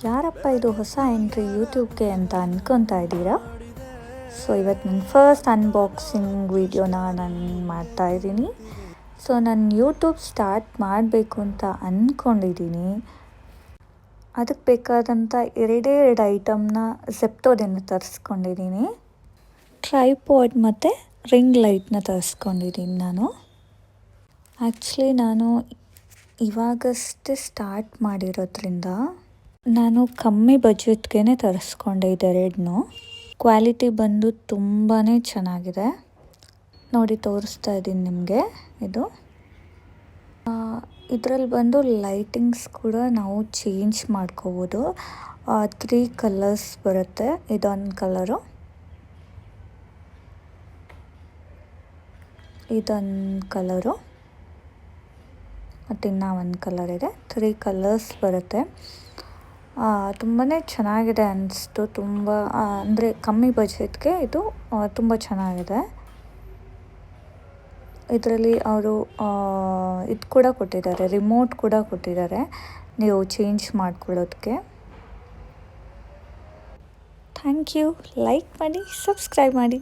ಯಾರಪ್ಪ ಇದು ಹೊಸ ಎಂಟ್ರಿ ಯೂಟ್ಯೂಬ್ಗೆ ಅಂತ ಅಂದ್ಕೊತಾ ಇದ್ದೀರಾ? ಸೊ ಇವತ್ತು ನನ್ನ ಫಸ್ಟ್ ಅನ್ಬಾಕ್ಸಿಂಗ್ ವೀಡಿಯೋನ ನಾನು ಮಾಡ್ತಾಯಿದ್ದೀನಿ. ಸೊ ನಾನು ಯೂಟ್ಯೂಬ್ ಸ್ಟಾರ್ಟ್ ಮಾಡಬೇಕು ಅಂತ ಅಂದ್ಕೊಂಡಿದ್ದೀನಿ. ಅದಕ್ಕೆ ಬೇಕಾದಂಥ ಎರಡೇ ಐಟಮ್ನ ಝೆಪ್ಟೋದಿಂದ ತರಿಸ್ಕೊಂಡಿದ್ದೀನಿ. ಟ್ರೈಪಾಡ್ ಮತ್ತು ರಿಂಗ್ ಲೈಟ್ನ ತರಿಸ್ಕೊಂಡಿದ್ದೀನಿ ನಾನು. ಆ್ಯಕ್ಚುಲಿ ನಾನು ಇವಾಗಷ್ಟೇ ಸ್ಟಾರ್ಟ್ ಮಾಡಿರೋದ್ರಿಂದ ನಾನು ಕಮ್ಮಿ ಬಜೆಟ್ಗೆ ತರಿಸ್ಕೊಂಡೆ ಇದೆರಡನ್ನೂ. ಕ್ವಾಲಿಟಿ ಬಂದು ತುಂಬಾ ಚೆನ್ನಾಗಿದೆ. ನೋಡಿ ತೋರಿಸ್ತಾ ಇದ್ದೀನಿ ನಿಮಗೆ. ಇದು ಇದರಲ್ಲಿ ಬಂದು ಲೈಟಿಂಗ್ಸ್ ಕೂಡ ನಾವು ಚೇಂಜ್ ಮಾಡ್ಕೋಬೋದು. 3 ಕಲರ್ಸ್ ಬರುತ್ತೆ. ಇದೊಂದು ಕಲರು, ಇದೊಂದು ಕಲರು ಮತ್ತು ಇನ್ನೂ ಒಂದು ಕಲರ್ ಇದೆ. 3 ಕಲರ್ಸ್ ಬರುತ್ತೆ. ತುಂಬಾ ಚೆನ್ನಾಗಿದೆ ಅನಿಸ್ತು. ತುಂಬ ಅಂದರೆ ಕಮ್ಮಿ ಬಜೆಟ್ಗೆ ಇದು ತುಂಬ ಚೆನ್ನಾಗಿದೆ. ಇದರಲ್ಲಿ ಅವರು ಇದು ಕೂಡ ಕೊಟ್ಟಿದ್ದಾರೆ, ರಿಮೋಟ್ ಕೂಡ ಕೊಟ್ಟಿದ್ದಾರೆ ನೀವು ಚೇಂಜ್ ಮಾಡ್ಕೊಳ್ಳೋದಕ್ಕೆ. Thank you. ಲೈಕ್ ಮಾಡಿ, ಸಬ್ಸ್ಕ್ರೈಬ್ ಮಾಡಿ.